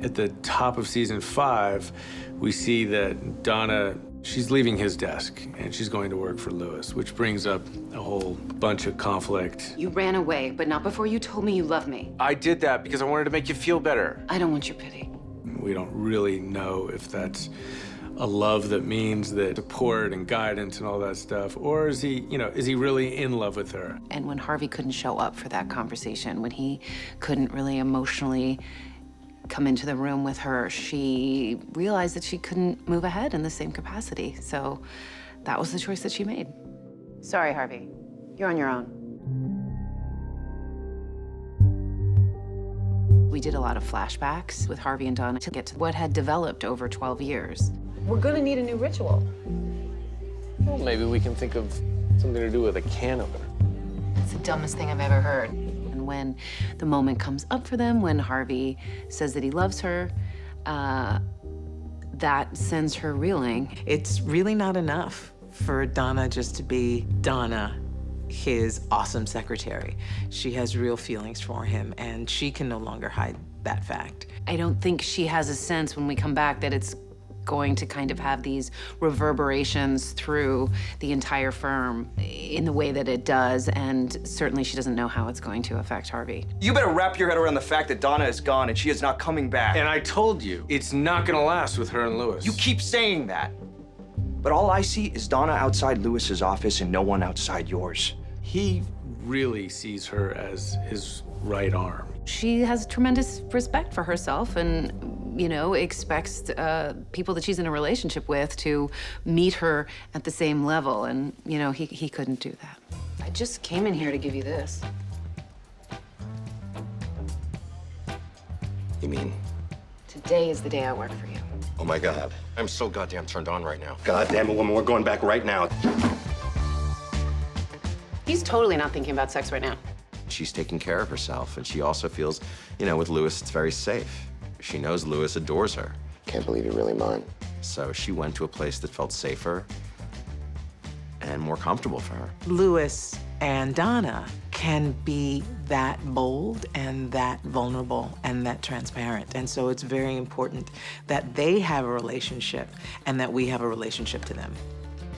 At the top of season 5, we see that Donna, she's leaving his desk and she's going to work for Louis, which brings up a whole bunch of conflict. You ran away, but not before you told me you love me. I did that because I wanted to make you feel better. I don't want your pity. We don't really know if that's a love that means that support and guidance and all that stuff, or is he, is he really in love with her? And when Harvey couldn't show up for that conversation, when he couldn't really emotionally come into the room with her, she realized that she couldn't move ahead in the same capacity. So that was the choice that she made. Sorry, Harvey. You're on your own. We did a lot of flashbacks with Harvey and Donna to get to what had developed over 12 years. We're gonna need a new ritual. Well, maybe we can think of something to do with a can opener. It's the dumbest thing I've ever heard. And when the moment comes up for them, when Harvey says that he loves her, that sends her reeling. It's really not enough for Donna just to be Donna, his awesome secretary. She has real feelings for him, and she can no longer hide that fact. I don't think she has a sense when we come back that it's going to kind of have these reverberations through the entire firm in the way that it does, and certainly she doesn't know how it's going to affect Harvey. You better wrap your head around the fact that Donna is gone and she is not coming back. And I told you, it's not gonna last with her and Louis. You keep saying that. But all I see is Donna outside Louis's office and no one outside yours. He really sees her as his right arm. She has tremendous respect for herself and, expects people that she's in a relationship with to meet her at the same level. And, he couldn't do that. I just came in here to give you this. You mean? Today is the day I work for you. Oh my God. I'm so goddamn turned on right now. God damn it, woman, we're going back right now. He's totally not thinking about sex right now. She's taking care of herself, and she also feels, with Louis, it's very safe. She knows Louis adores her. Can't believe you're really mine. So she went to a place that felt safer and more comfortable for her. Louis and Donna can be that bold and that vulnerable and that transparent. And so it's very important that they have a relationship and that we have a relationship to them.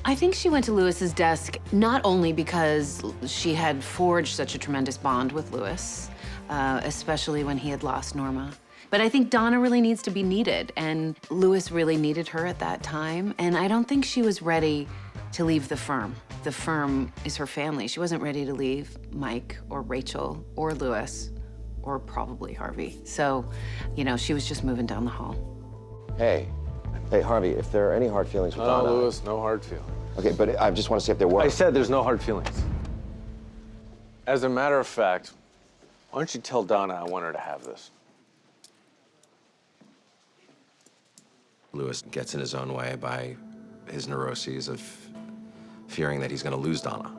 I think she went to Louis's desk not only because she had forged such a tremendous bond with Louis, especially when he had lost Norma, but I think Donna really needs to be needed, and Louis really needed her at that time, and I don't think she was ready to leave the firm. The firm is her family. She wasn't ready to leave Mike or Rachel or Louis or probably Harvey. So, she was just moving down the hall. Hey, Harvey, if there are any hard feelings with Donna... No, Louis, no hard feelings. Okay, but I just want to see if there were. I said there's no hard feelings. As a matter of fact, why don't you tell Donna I want her to have this? Louis gets in his own way by his neuroses of fearing that he's going to lose Donna.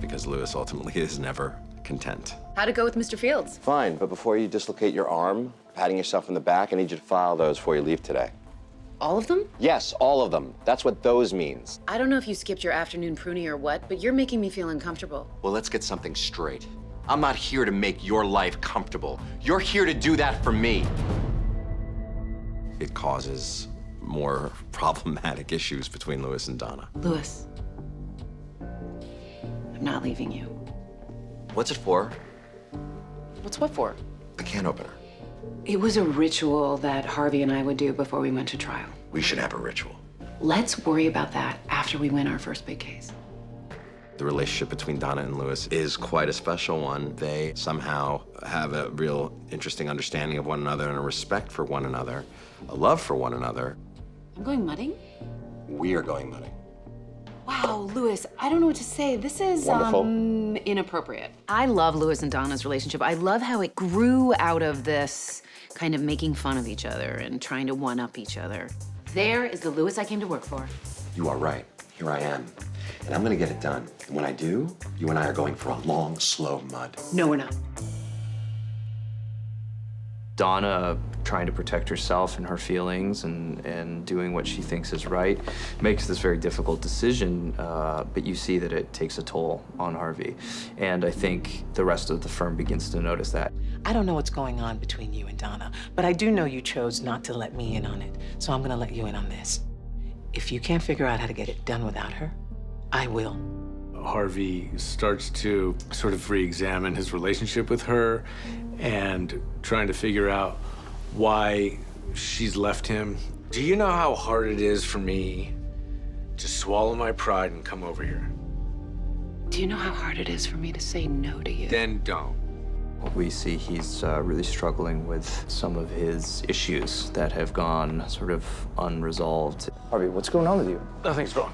Because Louis ultimately is never content. How'd it go with Mr. Fields? Fine, but before you dislocate your arm, patting yourself in the back, I need you to file those before you leave today. All of them? Yes, all of them. That's what those means. I don't know if you skipped your afternoon pruning or what, but you're making me feel uncomfortable. Well, let's get something straight. I'm not here to make your life comfortable. You're here to do that for me. It causes more problematic issues between Louis and Donna. Louis, I'm not leaving you. What's it for? What's what for? The can opener. It was a ritual that Harvey and I would do before we went to trial. We should have a ritual. Let's worry about that after we win our first big case. The relationship between Donna and Louis is quite a special one. They somehow have a real interesting understanding of one another and a respect for one another, a love for one another. I'm going mudding? We are going mudding. Wow, Louis, I don't know what to say. This is, Wonderful. Inappropriate. I love Louis and Donna's relationship. I love how it grew out of this kind of making fun of each other and trying to one-up each other. There is the Louis I came to work for. You are right. Here I am. And I'm gonna get it done. And when I do, you and I are going for a long, slow mud. No, we're not. Donna trying to protect herself and her feelings and doing what she thinks is right, makes this very difficult decision, but you see that it takes a toll on Harvey. And I think the rest of the firm begins to notice that. I don't know what's going on between you and Donna, but I do know you chose not to let me in on it, so I'm gonna let you in on this. If you can't figure out how to get it done without her, I will. Harvey starts to sort of re-examine his relationship with her and trying to figure out why she's left him. Do you know how hard it is for me to swallow my pride and come over here? Do you know how hard it is for me to say no to you? Then don't. We see he's really struggling with some of his issues that have gone sort of unresolved. Harvey, what's going on with you? Nothing's wrong.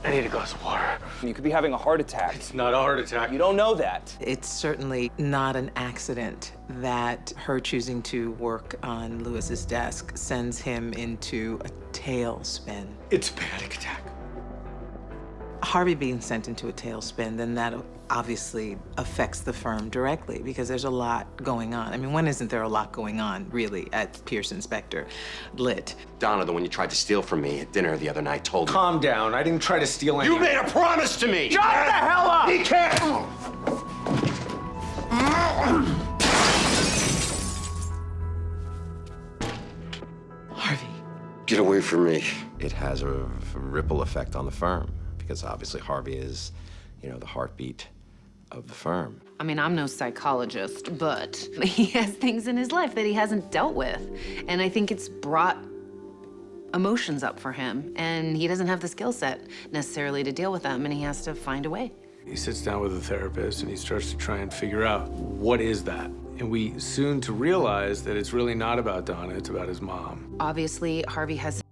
I need a glass of water. You could be having a heart attack. It's not a heart attack. You don't know that. It's certainly not an accident that her choosing to work on Louis's desk sends him into a tailspin. It's a panic attack. Harvey being sent into a tailspin, then that obviously affects the firm directly because there's a lot going on. I mean, when isn't there a lot going on, really, at Pearson, Specter, Litt? Donna, the one you tried to steal from me at dinner the other night, told me. Calm down. I didn't try to steal anything. You made a promise to me! Shut the hell up! He can't! Harvey. Get away from me. It has a ripple effect on the firm because obviously Harvey is, the heartbeat of the firm. I mean, I'm no psychologist, but he has things in his life that he hasn't dealt with. And I think it's brought emotions up for him. And he doesn't have the skill set necessarily to deal with them, and he has to find a way. He sits down with a therapist and he starts to try and figure out what is that. And we soon to realize that it's really not about Donna, it's about his mom. Obviously, Harvey has